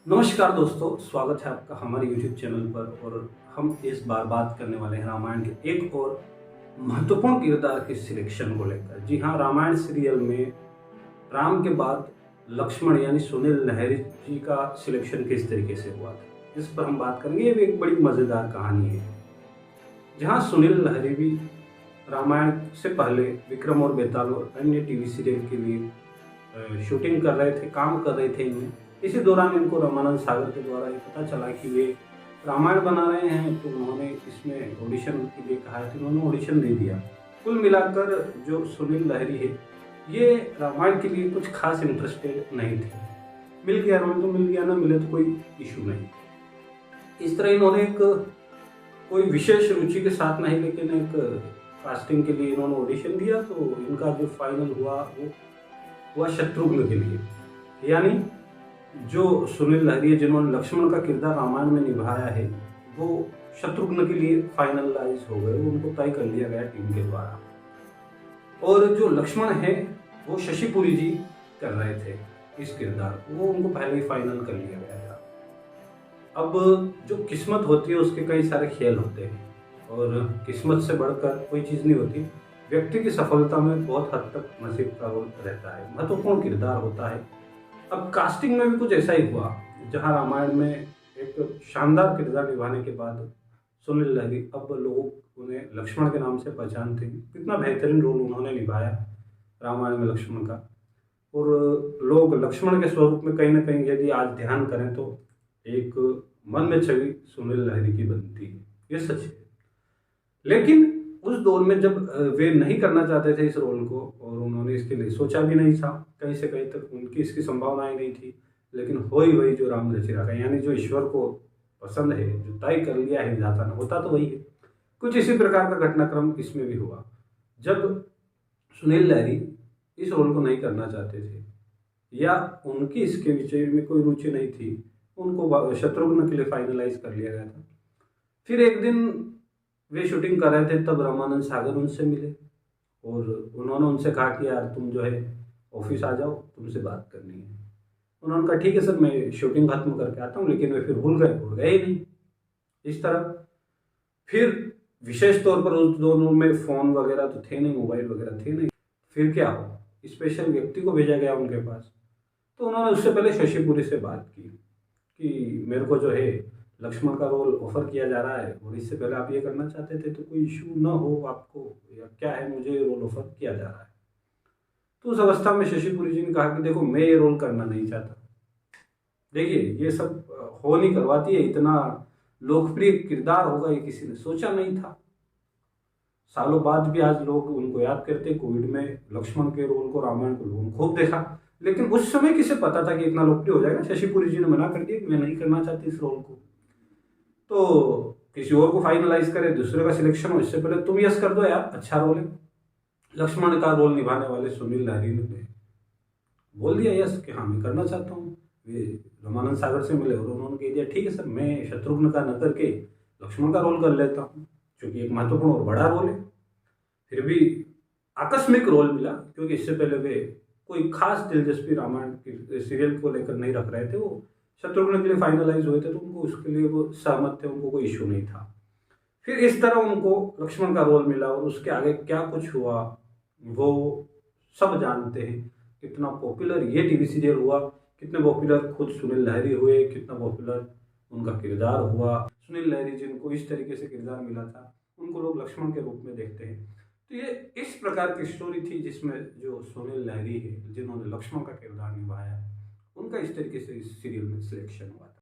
नमस्कार दोस्तों, स्वागत है आपका हमारे YouTube चैनल पर। और हम इस बार बात करने वाले हैं रामायण के एक और महत्वपूर्ण किरदार के सिलेक्शन को लेकर। जी हाँ, रामायण सीरियल में राम के बाद लक्ष्मण यानी सुनील लहरी जी का सिलेक्शन किस तरीके से हुआ था, इस पर हम बात करेंगे। ये भी एक बड़ी मज़ेदार कहानी है, जहाँ सुनील लहरी भी रामायण से पहले विक्रम और बेताल और अन्य टीवी सीरियल के लिए शूटिंग कर रहे थे, काम कर रहे थे इनमें। इसी दौरान इनको रामानंद सागर के द्वारा ये पता चला कि वे रामायण बना रहे हैं, तो उन्होंने इसमें ऑडिशन के लिए कहा, तो उन्होंने ऑडिशन दे दिया। कुल मिलाकर जो सुनील लहरी है, ये रामायण के लिए कुछ खास इंटरेस्टेड नहीं थे। मिल गया रोल तो मिल गया, ना मिले तो कोई इशू नहीं। इस तरह इन्होंने एक कोई विशेष रुचि के साथ नहीं, लेकिन एक कास्टिंग के लिए इन्होंने ऑडिशन दिया, तो इनका जो फाइनल हुआ वो हुआ शत्रुघ्न के लिए। यानी जो सुनील लहरी है, जिन्होंने लक्ष्मण का किरदार रामायण में निभाया है, वो शत्रुघ्न के लिए फाइनलाइज हो गए, उनको तय कर लिया गया टीम के द्वारा। और जो लक्ष्मण है वो शशि पुरी जी कर रहे थे इस किरदार को, वो उनको पहले ही फाइनल कर लिया गया था। अब जो किस्मत होती है उसके कई सारे खेल होते हैं, और किस्मत से बढ़कर कोई चीज़ नहीं होती। व्यक्ति की सफलता में बहुत हद तक नसीब का रोल रहता है, महत्वपूर्ण किरदार होता है। अब कास्टिंग में भी कुछ ऐसा ही हुआ, जहां रामायण में एक शानदार किरदार निभाने के बाद सुनील लहरी, अब लोग उन्हें लक्ष्मण के नाम से पहचानते हैं। कितना बेहतरीन रोल उन्होंने निभाया रामायण में लक्ष्मण का। और लोग लक्ष्मण के स्वरूप में कहीं ना कहीं यदि आज ध्यान करें तो एक मन में छवि सुनील लहरी की बनती है, ये सच है। लेकिन उस दौर में जब वे नहीं करना चाहते थे इस रोल को, और उन्होंने इसके लिए सोचा भी नहीं था, कहीं से कहीं तक उनकी इसकी संभावनाएं नहीं थी, लेकिन हो ही वही जो राम रचि रखा, यानी जो ईश्वर को पसंद है, जो तय कर लिया है विधाता ने, होता तो वही है। कुछ इसी प्रकार का घटनाक्रम इसमें भी हुआ। जब सुनील लहरी इस रोल को नहीं करना चाहते थे, या उनकी इसके विषय में कोई रुचि नहीं थी, उनको शत्रुघ्न के लिए फाइनलाइज कर लिया गया था। फिर एक दिन वे शूटिंग कर रहे थे, तब रामानंद सागर उनसे मिले और उन्होंने उनसे कहा कि यार तुम जो है ऑफिस आ जाओ, तुमसे बात करनी है। उन्होंने कहा ठीक है सर, मैं शूटिंग खत्म करके आता हूँ, लेकिन वे फिर भूल गए ही नहीं। इस तरह फिर विशेष तौर पर उस दोनों में फ़ोन वगैरह तो थे नहीं, मोबाइल वगैरह थे नहीं। फिर क्या हो, स्पेशल व्यक्ति को भेजा गया उनके पास। तो उन्होंने उससे पहले शशि पुरी से बात की कि मेरे को जो है लक्ष्मण का रोल ऑफर किया जा रहा है, और इससे पहले आप ये करना चाहते थे, तो कोई इशू ना हो आपको, या क्या है, मुझे रोल ऑफर किया जा रहा है। तो उस अवस्था में शशि पुरी जी ने कहा कि देखो, मैं ये रोल करना नहीं चाहता। देखिए, ये सब हो नहीं करवाती है, इतना लोकप्रिय किरदार होगा ये किसी ने सोचा नहीं था। सालों बाद भी आज लोग उनको याद करते। कोविड में लक्ष्मण के रोल को, रामायण को लोगों ने खूब देखा, लेकिन उस समय किसे पता था कि इतना लोकप्रिय हो जाएगा। शशि पुरी जी ने मना कर दिया कि मैं नहीं करना चाहती इस रोल को, तो किसी और को फाइनलाइज करे, दूसरे का सिलेक्शन हो, इससे पहले तुम यस कर दो यार, अच्छा रोल है। लक्ष्मण का रोल निभाने वाले सुनील लहरी ने बोल दिया यस कि हाँ मैं करना चाहता हूँ। वे रामानंद सागर से मिले और उन्होंने कह दिया ठीक है सर, मैं शत्रुघ्न का न करके लक्ष्मण का रोल कर लेता हूँ, क्योंकि एक महत्वपूर्ण और बड़ा रोल है। फिर भी आकस्मिक रोल मिला, क्योंकि इससे पहले वे कोई खास दिलचस्पी रामायण के सीरियल को लेकर नहीं रख रहे थे। वो शत्रुघ्न के लिए फाइनलाइज हुए थे, तो उनको उसके लिए वो सहमत थे, उनको कोई इशू नहीं था। फिर इस तरह उनको लक्ष्मण का रोल मिला, और उसके आगे क्या कुछ हुआ वो सब जानते हैं। कितना पॉपुलर ये टीवी सीरियल हुआ, कितने पॉपुलर खुद सुनील लहरी हुए, कितना पॉपुलर उनका किरदार हुआ। सुनील लहरी जिनको इस तरीके से किरदार मिला था, उनको लोग लक्ष्मण के रूप में देखते हैं। तो ये इस प्रकार की स्टोरी थी, जिसमें जो सुनील लहरी है, जिन्होंने लक्ष्मण का किरदार निभाया, उनका इस तरीके से इस सीरियल में सिलेक्शन हुआ था।